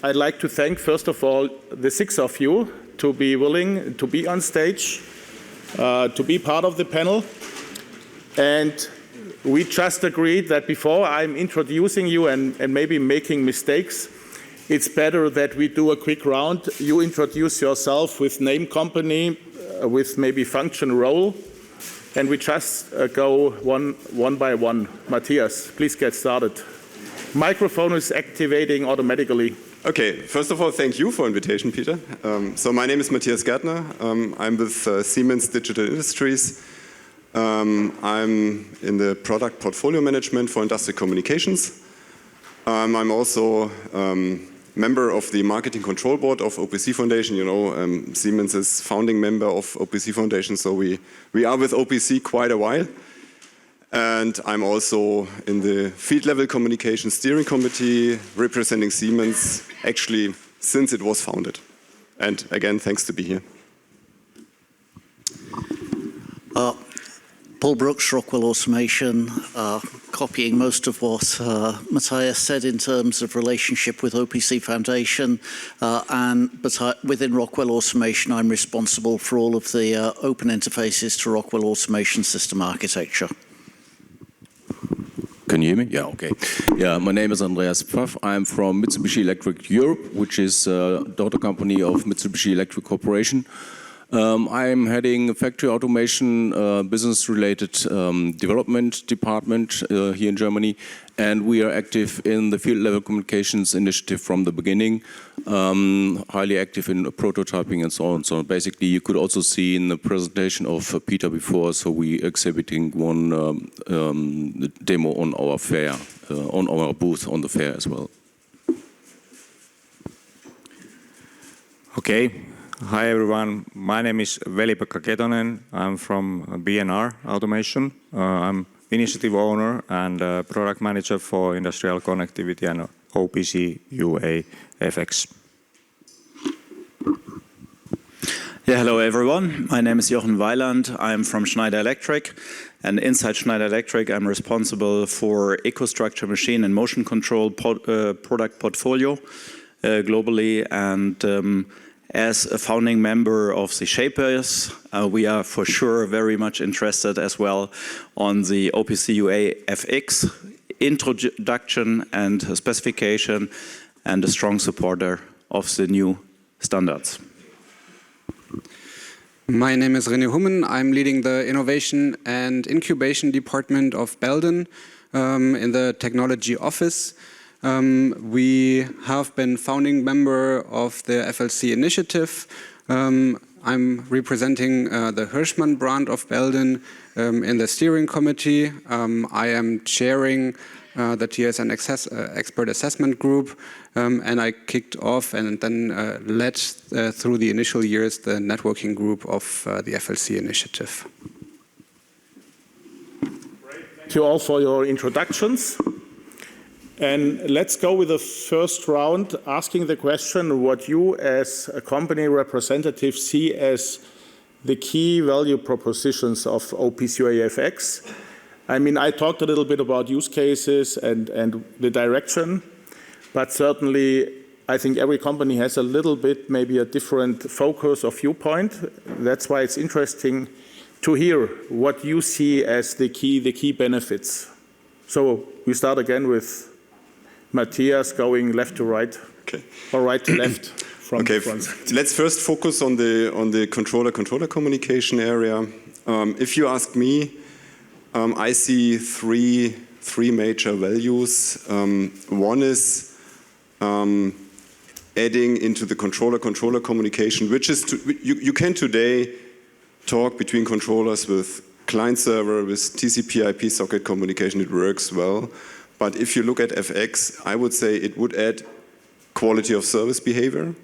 I'd like to thank, first of all, the 6 of you to be willing to be on stage, to be part of the panel. And we just agreed that before I'm introducing you and maybe making mistakes, it's better that we do a quick round. You introduce yourself with name, company, with maybe function, role, and we just go one by one. Matthias, please get started. Microphone is activating automatically. Okay, first of all, thank you for invitation, Peter. So my name is Matthias Gärtner. I'm with Siemens Digital Industries. I'm in the product portfolio management for industrial communications. I'm also member of the marketing control board of OPC Foundation. You know, Siemens is founding member of OPC Foundation, so we are with OPC quite a while. And I'm also in the field level communication steering committee representing Siemens, actually since it was founded. And again, thanks to be here. Paul Brooks, Rockwell Automation, copying most of what Matthias said in terms of relationship with OPC Foundation, but within Rockwell Automation, I'm responsible for all of the open interfaces to Rockwell Automation system architecture. Can you hear me? Yeah, okay. Yeah, my name is Andreas Pfaff. I'm from Mitsubishi Electric Europe, which is a daughter company of Mitsubishi Electric Corporation. I'm heading factory automation business-related development department here in Germany, and we are active in the field level communications initiative from the beginning, highly active in prototyping and so on. So basically, you could also see in the presentation of Peter before, so we exhibiting one demo on our fair, on our booth on the fair as well. Okay. Hi everyone, my name is Veli-Pekka Ketonen. I'm from B&R Automation. I'm initiative owner and product manager for industrial connectivity and OPC UA FX. Yeah, hello everyone. My name is Jochen Weiland. I'm from Schneider Electric, and inside Schneider Electric I'm responsible for EcoStruxure machine and motion control product portfolio globally, and as a founding member of the Shapers, we are for sure very much interested as well on the OPC UA FX introduction and specification, and a strong supporter of the new standards. My name is René Hummen. I'm leading the Innovation and Incubation Department of Belden in the Technology Office. We have been founding member of the FLC initiative. I'm representing the Hirschmann brand of Belden in the steering committee. I am chairing the TSN expert assessment group, and I kicked off and then led through the initial years the networking group of the FLC initiative. Great. Thank you all for your introductions. And let's go with the first round, asking the question what you as a company representative see as the key value propositions of OPC UA FX. I mean, I talked a little bit about use cases and the direction, but certainly I think every company has a little bit, maybe a different focus or viewpoint. That's why it's interesting to hear what you see as the key benefits. So we start again with Matthias, going left to right, okay, or right to left. From okay, front. Let's first focus on the controller communication area. If you ask me, I see three major values. One is adding into the controller communication, which is you can today talk between controllers with client server, with TCP/IP socket communication. It works well. But if you look at FX, I would say it would add quality of service behavior.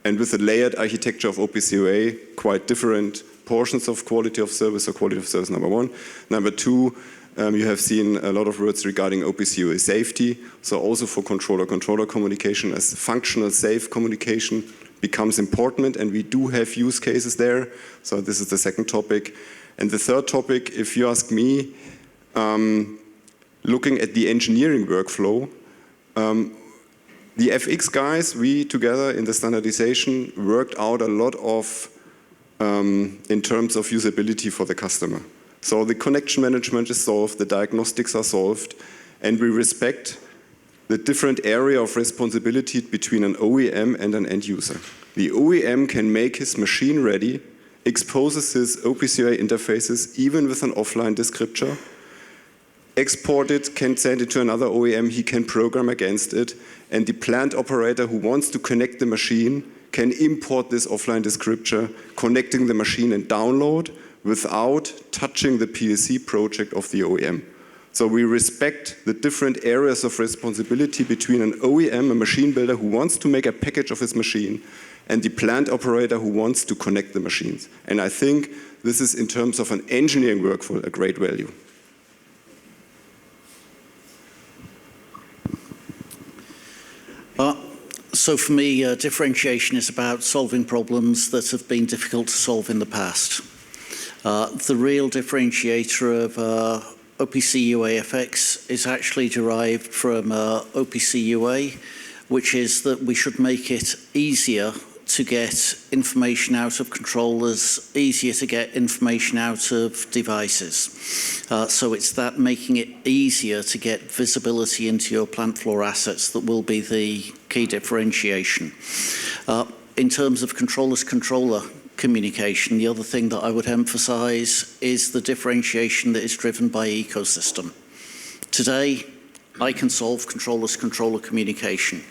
And with the layered architecture of OPC UA, quite different portions of quality of service, so quality of service number one. Number two, you have seen a lot of words regarding OPC UA safety. So also for controller communication, as functional safe communication becomes important, and we do have use cases there. So this is the second topic. And the third topic, if you ask me, looking at the engineering workflow, The FX guys, we together in the standardization worked out a lot of in terms of usability for the customer. So the connection management is solved, the diagnostics are solved, and we respect the different area of responsibility between an OEM and an end user. The OEM can make his machine ready, exposes his OPC UA interfaces even with an offline descriptor, export it, can send it to another OEM, he can program against it, and the plant operator who wants to connect the machine can import this offline descriptor, connecting the machine and download without touching the PLC project of the OEM. So we respect the different areas of responsibility between an OEM, a machine builder who wants to make a package of his machine, and the plant operator who wants to connect the machines. And I think this is, in terms of an engineering workflow, a great value. So for me, differentiation is about solving problems that have been difficult to solve in the past. The real differentiator of OPC UA FX is actually derived from OPC UA, which is that we should make it easier to get information out of controllers, easier to get information out of devices. So it's that making it easier to get visibility into your plant floor assets that will be the key differentiation. In terms of controller communication, the other thing that I would emphasize is the differentiation that is driven by ecosystem. Today, I can solve controller communication.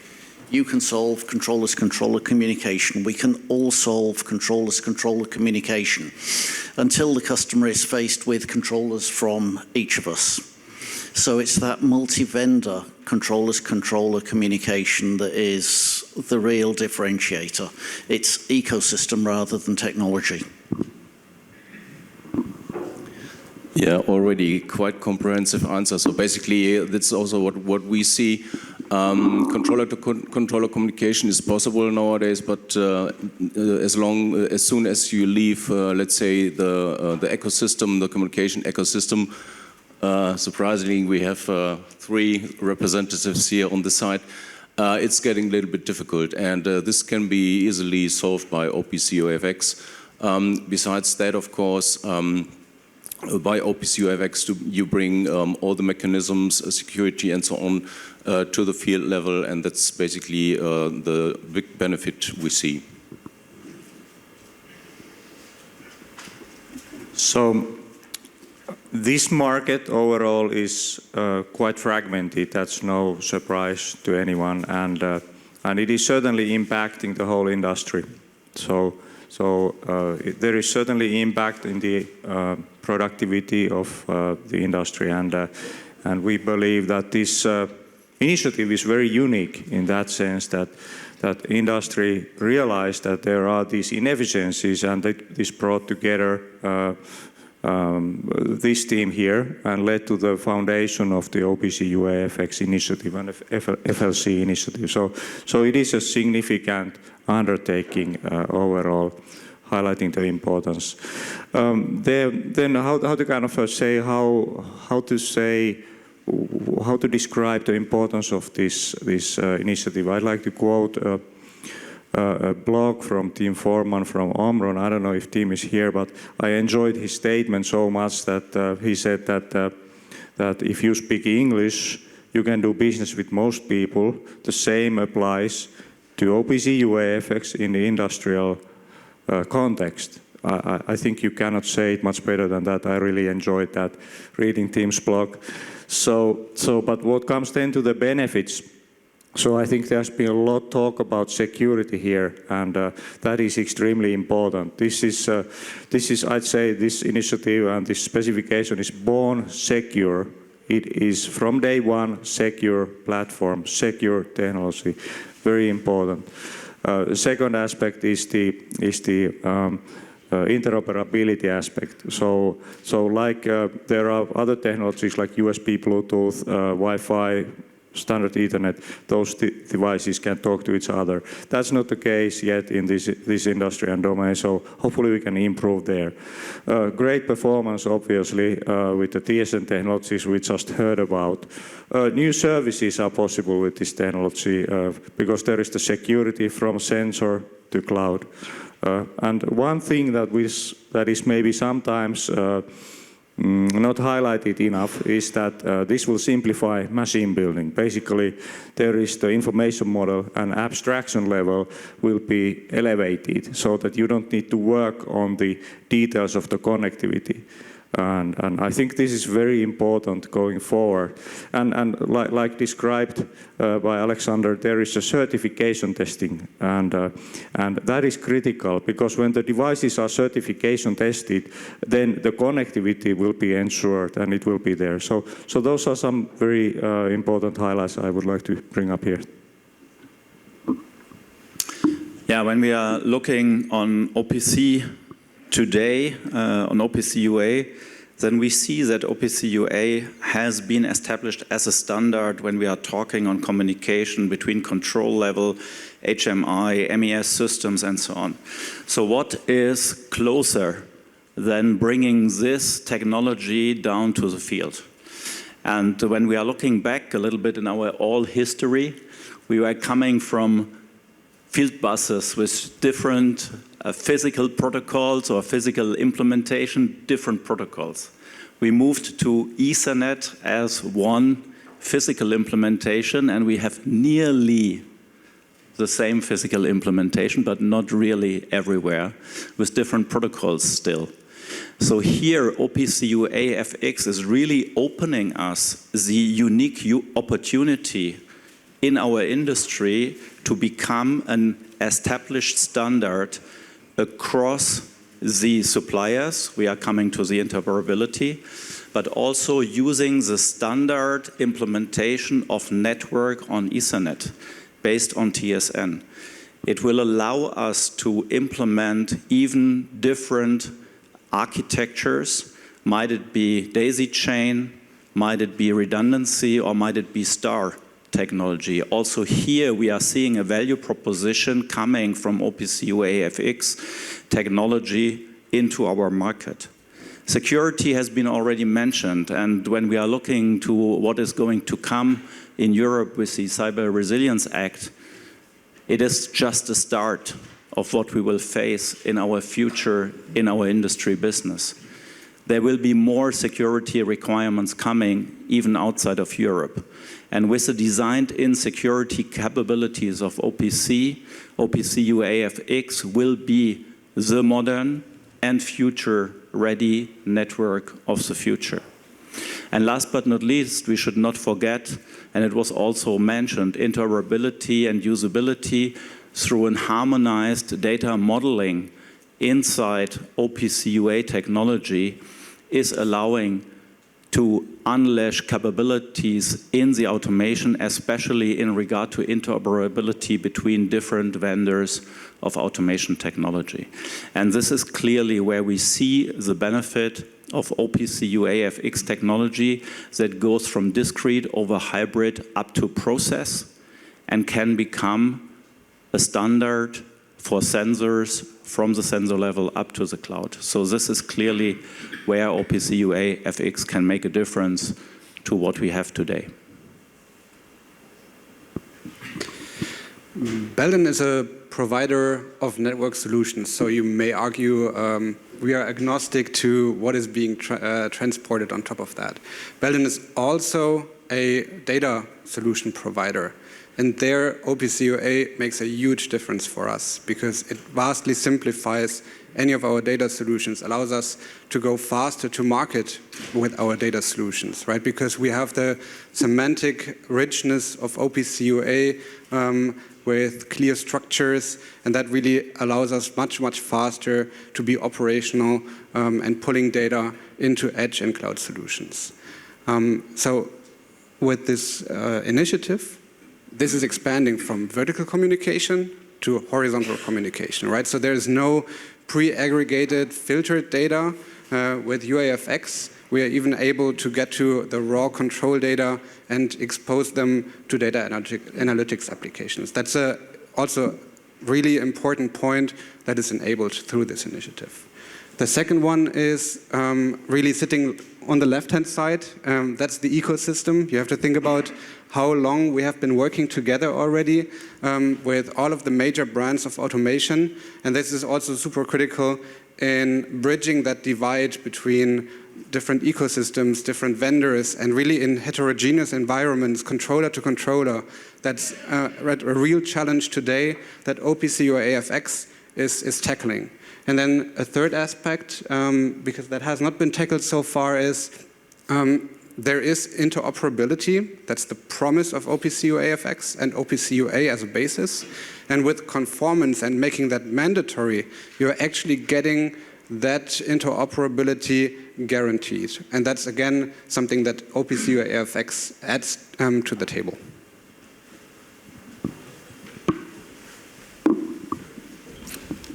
You can solve controller communication. We can all solve controller communication until the customer is faced with controllers from each of us. So it's that multi-vendor controller communication that is the real differentiator. It's ecosystem rather than technology. Yeah, already quite comprehensive answer. So basically, that's also what we see. Controller-to-controller communication is possible nowadays, but as soon as you leave, let's say, the ecosystem, the communication ecosystem, surprisingly, we have 3 representatives here on the side. It's getting a little bit difficult, and this can be easily solved by OPC UA FX. Besides that, of course, by OPC UA FX, you bring all the mechanisms, security and so on to the field level, and that's basically the big benefit we see. So this market overall is quite fragmented. That's no surprise to anyone, and it is certainly impacting the whole industry. So there is certainly impact in the productivity of the industry, and we believe that this initiative is very unique in that sense that industry realized that there are these inefficiencies, and this brought together this team here and led to the foundation of the OPC UA FX initiative and FLC initiative. So it is a significant undertaking overall, highlighting the importance. Then how to kind of say how to describe the importance of this initiative. I'd like to quote a blog from Tim Foreman from Omron. I don't know if Tim is here, but I enjoyed his statement so much that he said that if you speak English, you can do business with most people. The same applies to OPC UA FX in the industrial context. I think you cannot say it much better than that. I really enjoyed that, reading Tim's blog. But what comes then to the benefits? So I think there's been a lot of talk about security here, and that is extremely important. This is, I'd say, this initiative and this specification is born secure. It is from day one secure platform, secure technology, very important. The second aspect is the interoperability aspect. So like there are other technologies like USB, Bluetooth, Wi-Fi, standard Ethernet, those devices can talk to each other. That's not the case yet in this industry and domain, so hopefully we can improve there. Great performance, obviously, with the TSN technologies we just heard about. New services are possible with this technology because there is the security from sensor to cloud. And one thing that is maybe sometimes not highlighted enough is that this will simplify machine building. Basically, there is the information model and abstraction level will be elevated so that you don't need to work on the details of the connectivity. And I think this is very important going forward. And like described by Alexander, there is a certification testing, and that is critical because when the devices are certification tested, then the connectivity will be ensured and it will be there. So those are some very important highlights I would like to bring up here. Yeah, when we are looking on OPC today, on OPC UA, then we see that OPC UA has been established as a standard when we are talking on communication between control level, HMI, MES systems, and so on. So what is closer than bringing this technology down to the field? And when we are looking back a little bit in our all history, we were coming from field buses with different physical protocols or physical implementation, different protocols. We moved to Ethernet as one physical implementation, and we have nearly the same physical implementation, but not really everywhere, with different protocols still. So here, OPC UA FX is really opening us the unique opportunity in our industry to become an established standard across the suppliers. We are coming to the interoperability, but also using the standard implementation of network on Ethernet based on TSN. It will allow us to implement even different architectures. Might it be daisy chain, might it be redundancy, or might it be star technology. Also here we are seeing a value proposition coming from OPC UA FX technology into our market. Security has been already mentioned, and when we are looking to what is going to come in Europe with the Cyber Resilience Act, it is just the start of what we will face in our future in our industry business. There will be more security requirements coming even outside of Europe. And with the designed-in security capabilities of OPC, OPC UA FX will be the modern and future-ready network of the future. And last but not least, we should not forget, and it was also mentioned, interoperability and usability through a harmonized data modeling inside OPC UA technology is allowing to unleash capabilities in the automation, especially in regard to interoperability between different vendors of automation technology. And this is clearly where we see the benefit of OPC UA FX technology that goes from discrete over hybrid up to process and can become a standard for sensors from the sensor level up to the cloud. So this is clearly where OPC UA FX can make a difference to what we have today. Belden is a provider of network solutions, so you may argue we are agnostic to what is being transported on top of that. Belden is also a data solution provider. And there, OPC UA makes a huge difference for us because it vastly simplifies any of our data solutions, allows us to go faster to market with our data solutions, right? Because we have the semantic richness of OPC UA with clear structures, and that really allows us much, much faster to be operational and pulling data into edge and cloud solutions. So with this initiative, this is expanding from vertical communication to horizontal communication, right? So there's no pre-aggregated filtered data with UAFX we are even able to get to the raw control data and expose them to data analytics applications. That's also really important point that is enabled through this initiative. The second one is really sitting on the left-hand side. That's the ecosystem. You have to think about how long we have been working together already with all of the major brands of automation. And this is also super critical in bridging that divide between different ecosystems, different vendors, and really in heterogeneous environments, controller to controller. That's a real challenge today that OPC UA AFX is tackling. And then a third aspect, because that has not been tackled so far, is there is interoperability. That's the promise of OPC UA AFX and OPC UA as a basis. And with conformance and making that mandatory, you're actually getting that interoperability guaranteed. And that's, again, something that OPC UA AFX adds to the table.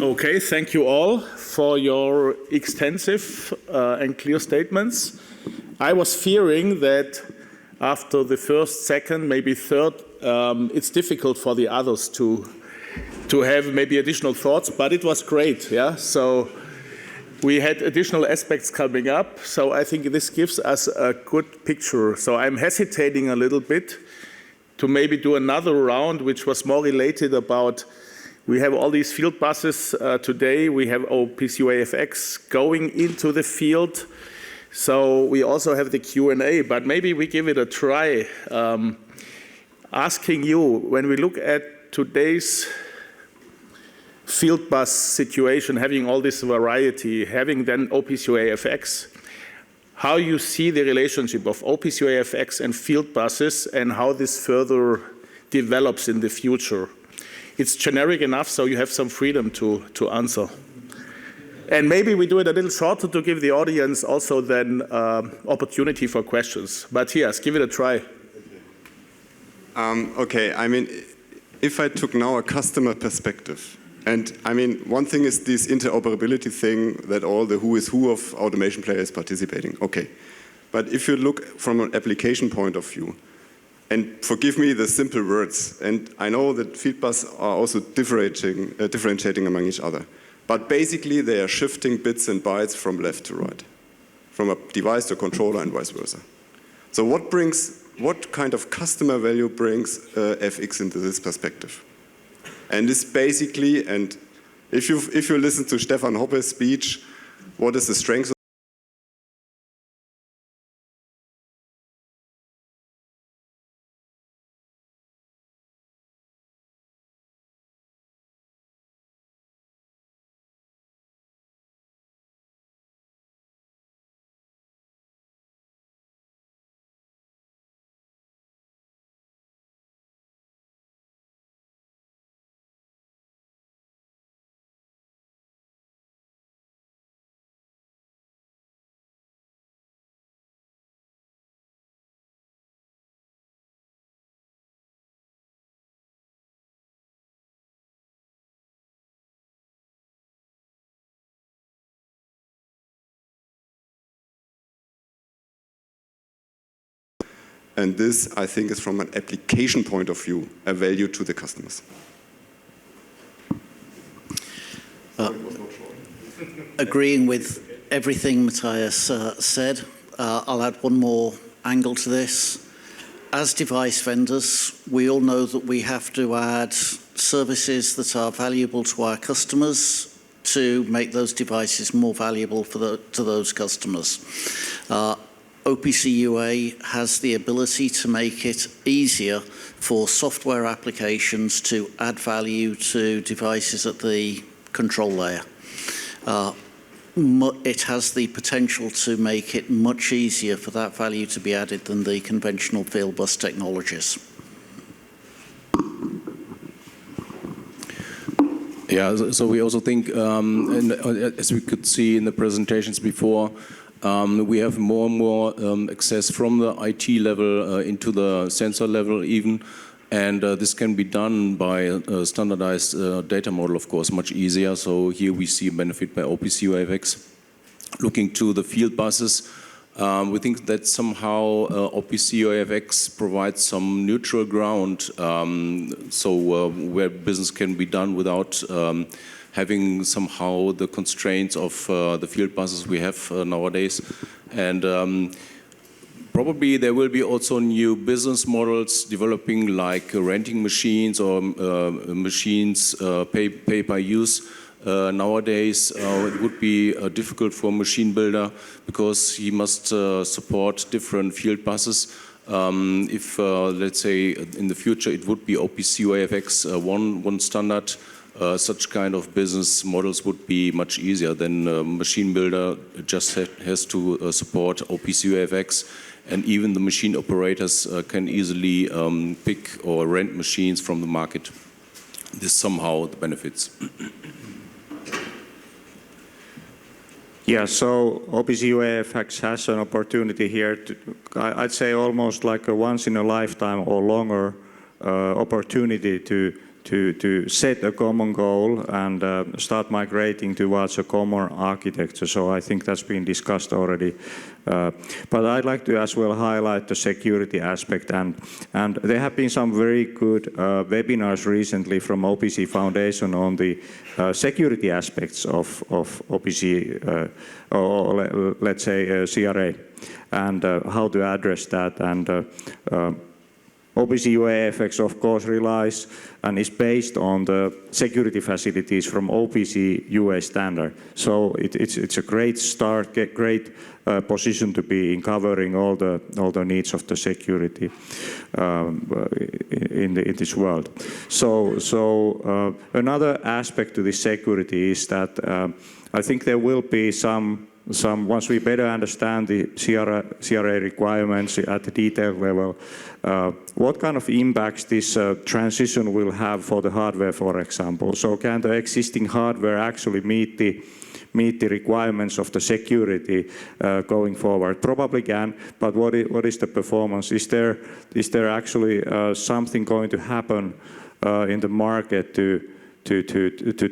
Okay, thank you all for your extensive and clear statements. I was fearing that after the first, second, maybe third, it's difficult for the others to have maybe additional thoughts, but it was great, yeah? So we had additional aspects coming up, so I think this gives us a good picture. So I'm hesitating a little bit to maybe do another round, which was more related about. We have all these field buses today. We have OPC UA AFX going into the field. So we also have the Q&A, but maybe we give it a try. Asking you, when we look at today's field bus situation, having all this variety, having then OPC UA AFX, how you see the relationship of OPC UA AFX and field buses and how this further develops in the future. It's generic enough, so you have some freedom to answer. And maybe we do it a little shorter to give the audience also then opportunity for questions. But yes, give it a try. Okay, I mean, if I took now a customer perspective, and I mean, one thing is this interoperability thing that all the who is who of automation players participating. Okay, but if you look from an application point of view, and forgive me the simple words, and I know that field bus are also differentiating among each other. But basically, they are shifting bits and bytes from left to right, from a device to a controller and vice versa. So what kind of customer value brings FX into this perspective? And this basically, and if you listen to Stefan Hoppe's speech, what is the strength of And this, I think, is from an application point of view, a value to the customers. Agreeing with everything Matthias said, I'll add one more angle to this. As device vendors, we all know that we have to add services that are valuable to our customers to make those devices more valuable to those customers. OPC UA has the ability to make it easier for software applications to add value to devices at the control layer. It has the potential to make it much easier for that value to be added than the conventional field bus technologies. Yeah, so we also think, and as we could see in the presentations before, we have more and more access from the IT level into the sensor level even, and this can be done by a standardized data model, of course, much easier. So here we see a benefit by OPC UA AFX. Looking to the field buses, We think that somehow OPC UAFX provides some neutral ground, where business can be done without having somehow the constraints of the field buses we have nowadays. And probably there will be also new business models developing, like renting machines or machines pay by use. Nowadays, it would be difficult for a machine builder because he must support different field buses. If, let's say, in the future it would be OPC UAFX one standard, such kind of business models would be much easier. Then a machine builder just has to support OPC UAFX, and even the machine operators can easily pick or rent machines from the market. This somehow the benefits. Yeah, so OPC UAFX has an opportunity here to, I'd say almost like a once in a lifetime or longer opportunity to set a common goal and start migrating towards a common architecture. So I think that's been discussed already. But I'd like to as well highlight the security aspect, and there have been some very good webinars recently from OPC Foundation on the security aspects of OPC, or let's say CRA, and how to address that. And OPC UAFX, of course, relies and is based on the security facilities from OPC UA standard. So it's a great start, great position to be in covering all the needs of the security in this world. So another aspect to this security is that I think there will be some once we better understand the CRA requirements at the detail level, what kind of impacts this transition will have for the hardware, for example. So can the existing hardware actually meet the requirements of the security going forward? Probably can, but what is the performance? Is there actually something going to happen in the market to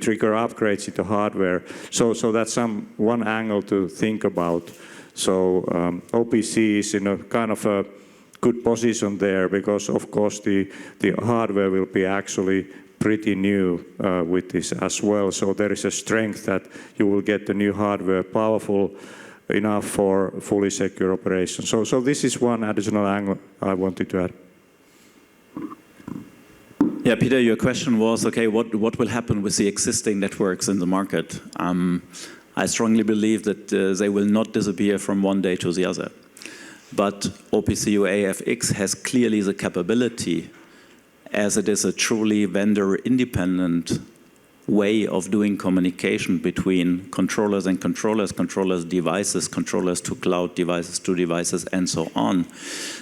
trigger upgrades into hardware? So that's one angle to think about. So OPC is in a kind of a good position there, because of course the hardware will be actually pretty new with this as well. So there is a strength that you will get the new hardware powerful enough for fully secure operation. So this is one additional angle I wanted to add. Yeah, Peter, your question was, okay, what will happen with the existing networks in the market? I strongly believe that they will not disappear from one day to the other. But OPC UAFX has clearly the capability, as it is a truly vendor-independent way of doing communication between controllers and controllers, devices, controllers to cloud, devices to devices, and so on,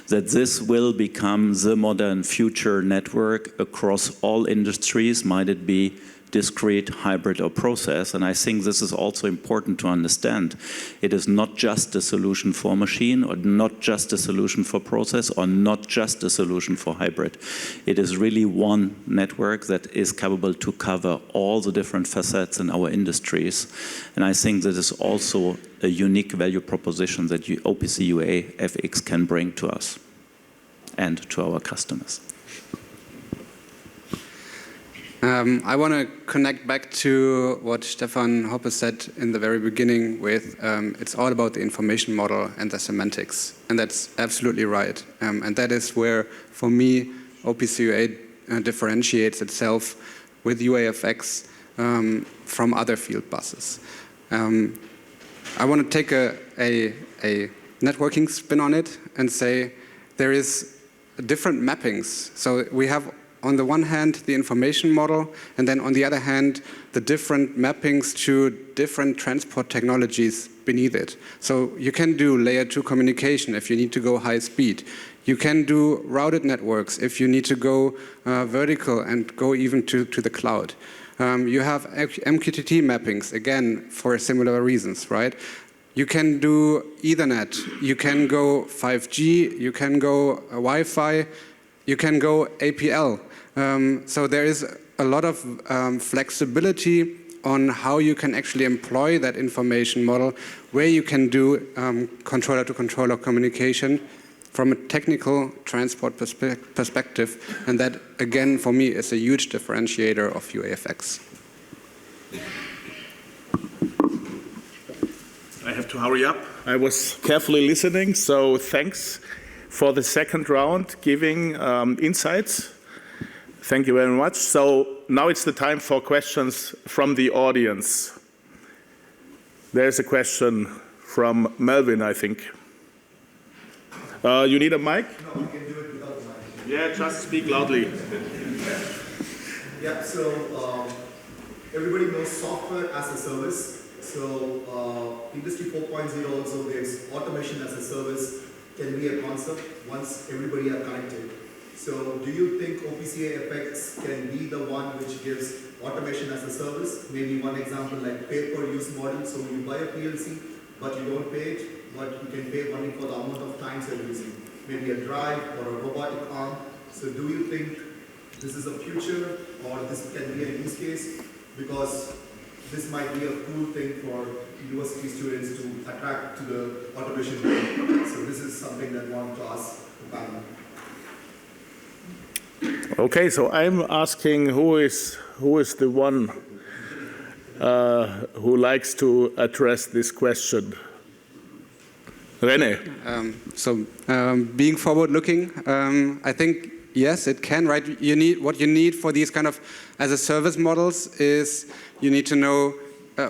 that this will become the modern future network across all industries, might it be discrete, hybrid, or process. And I think this is also important to understand. It is not just a solution for machine, or not just a solution for process, or not just a solution for hybrid. It is really one network that is capable to cover all the different facets in our industries. And I think that is also a unique value proposition that OPC UAFX can bring to us and to our customers. I want to connect back to what Stefan Hoppe said in the very beginning with it's all about the information model and the semantics. And that's absolutely right. And that is where, for me, OPC UA differentiates itself with UAFX from other field buses. I want to take a networking spin on it and say there is different mappings. So we have, on the one hand, the information model, and then on the other hand, the different mappings to different transport technologies beneath it. So you can do layer 2 communication if you need to go high speed. You can do routed networks if you need to go vertical and go even to the cloud. You have MQTT mappings, again, for similar reasons, right? You can do Ethernet, you can go 5G, you can go Wi-Fi, you can go APL. So there is a lot of flexibility on how you can actually employ that information model, where you can do controller-to-controller communication from a technical transport perspective. And that, again, for me, is a huge differentiator of UAFX. I have to hurry up. I was carefully listening, so thanks for the second round giving insights. Thank you very much. So now it's the time for questions from the audience. There's a question from Melvin, I think. You need a mic? No, you can do it without the mic. Yeah, just speak loudly. Yeah, so everybody knows software as a service. So Industry 4.0 also gives automation as a service can be a concept once everybody are connected. So do you think OPC-UX can be the one which gives automation as a service? Maybe one example like pay-per-use model. So you buy a PLC, but you don't pay it, but you can pay only for the amount of times you're using. Maybe a drive or a robotic arm. So do you think this is a future or this can be a use case? Because this might be a cool thing for university students to attract to the automation. So this is something that I want to ask the panel. Okay, so I'm asking who is the one who likes to address this question? René. Being forward-looking, I think yes, it can. Right? What you need for these kind of as a service models is you need to know.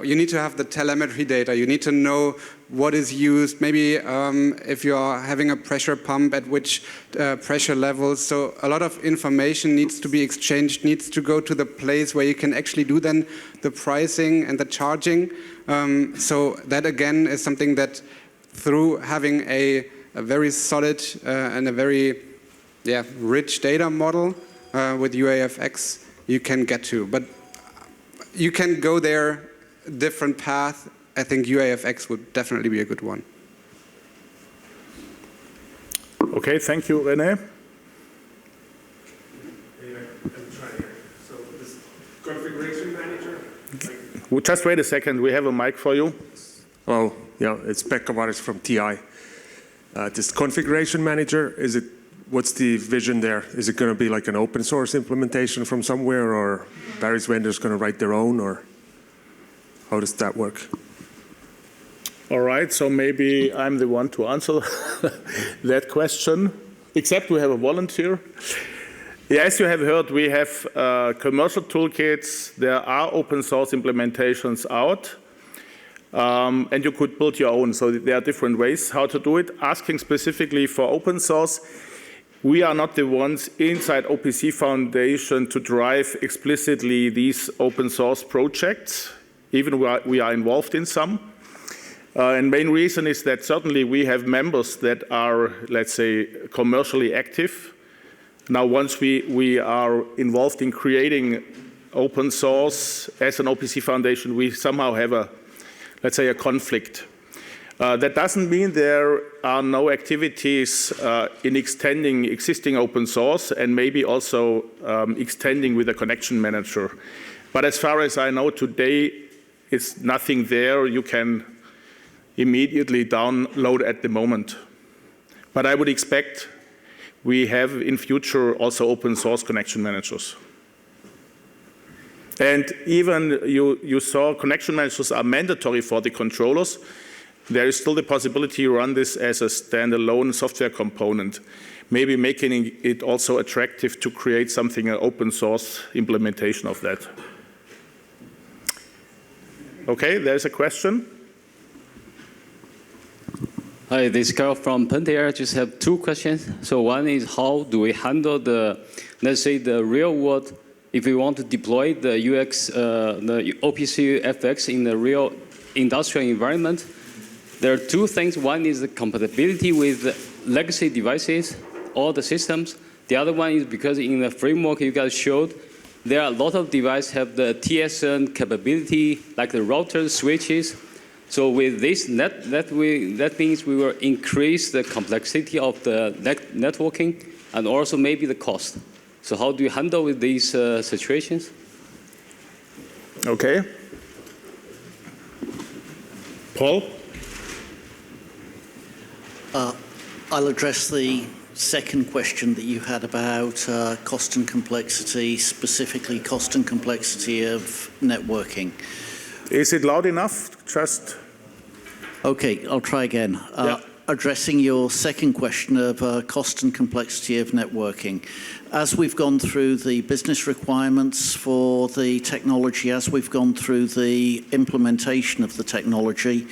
You need to have the telemetry data. You need to know what is used. Maybe if you are having a pressure pump, at which pressure levels. So a lot of information needs to be exchanged, needs to go to the place where you can actually do then the pricing and the charging. So that again is something that through having a very solid and a very rich data model with UAFX you can get to. But you can go there different path. I think UAFX would definitely be a good one. Okay, thank you, René. So this configuration manager? Well, just wait a second, we have a mic for you. Oh, yeah, it's Pekka Varis from TI. This configuration manager, what's the vision there? Is it going to be like an open source implementation from somewhere, or various vendors going to write their own, or how does that work? All right, so maybe I'm the one to answer that question, except we have a volunteer. Yeah, as you have heard, we have commercial toolkits. There are open source implementations out, and you could build your own. So there are different ways how to do it. Asking specifically for open source, we are not the ones inside OPC Foundation to drive explicitly these open source projects, even we are involved in some. And main reason is that certainly we have members that are, let's say, commercially active. Now, once we are involved in creating open source as an OPC Foundation, we somehow have a, let's say, a conflict. That doesn't mean there are no activities in extending existing open source and maybe also extending with a connection manager. But as far as I know today, it's nothing there you can immediately download at the moment. But I would expect we have in future also open source connection managers. And even you saw connection managers are mandatory for the controllers. There is still the possibility to run this as a standalone software component, maybe making it also attractive to create something, an open source implementation of that. Okay, there's a question. Hi, this is Carl from Pentair. I just have two questions. So one is, how do we handle the, let's say, the real world, if we want to deploy the UX, the OPC-UX in the real industrial environment? There are two things. One is the compatibility with legacy devices, all the systems. The other one is because in the framework you guys showed, there are a lot of devices have the TSN capability, like the routers, switches. So with this, that means we will increase the complexity of the networking and also maybe the cost. So how do you handle with these situations? Okay. Paul? I'll address the second question that you had about cost and complexity, specifically cost and complexity of networking. Is it loud enough? Just... Okay, I'll try again. Addressing your second question of cost and complexity of networking. As we've gone through the business requirements for the technology, as we've gone through the implementation of the technology,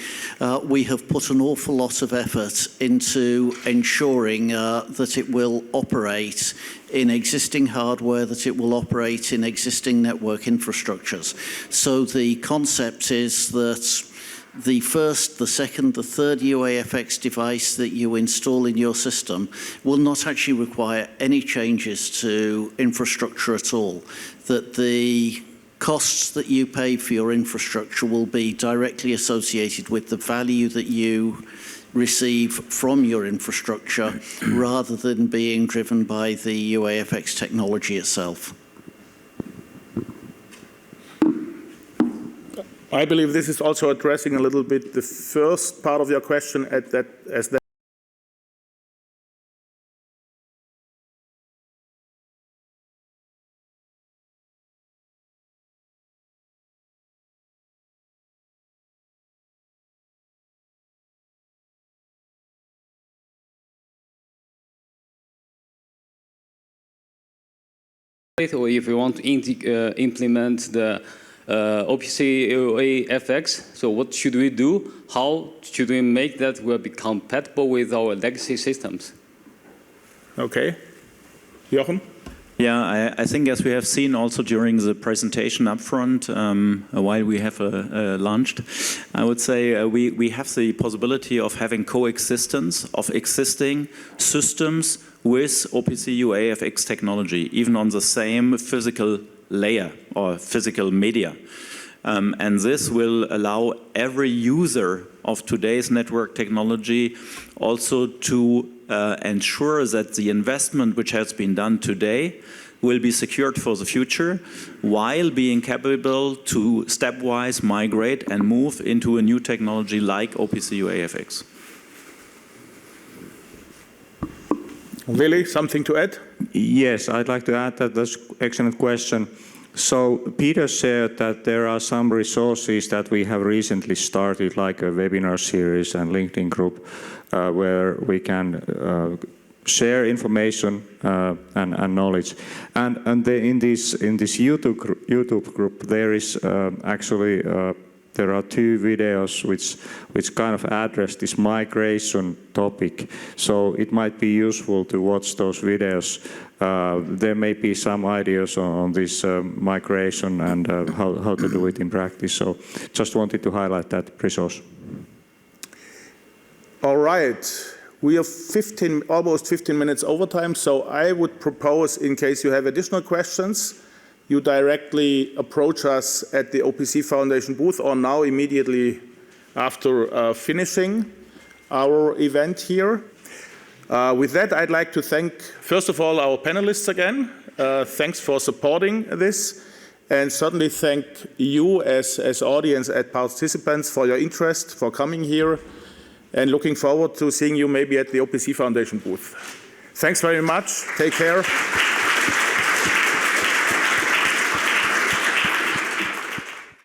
we have put an awful lot of effort into ensuring that it will operate in existing hardware, that it will operate in existing network infrastructures. So the concept is that the first, the second, the third UAFX device that you install in your system will not actually require any changes to infrastructure at all. That the costs that you pay for your infrastructure will be directly associated with the value that you receive from your infrastructure rather than being driven by the UAFX technology itself. I believe this is also addressing a little bit the first part of your question as that. Or if you want to implement the OPC UAFX, so what should we do? How should we make that will be compatible with our legacy systems? Okay. Jochen? Yeah, I think as we have seen also during the presentation up front, while we have launched, I would say we have the possibility of having coexistence of existing systems with OPC UAFX technology, even on the same physical layer or physical media. And this will allow every user of today's network technology also to ensure that the investment which has been done today will be secured for the future while being capable to stepwise migrate and move into a new technology like OPC UAFX. Willy, something to add? Yes, I'd like to add that that's an excellent question. So Peter said that there are some resources that we have recently started, like a webinar series and LinkedIn group, where we can share information and knowledge. And in this YouTube group, there is actually there are 2 videos which kind of address this migration topic. So it might be useful to watch those videos. There may be some ideas on this migration and how to do it in practice. So just wanted to highlight that resource. All right. We have almost 15 minutes overtime, so I would propose, in case you have additional questions, you directly approach us at the OPC Foundation booth or now immediately after finishing our event here. With that, I'd like to thank, first of all, our panelists again. Thanks for supporting this. And certainly thank you as audience, as participants, for your interest, for coming here. And looking forward to seeing you maybe at the OPC Foundation booth. Thanks very much. Take care.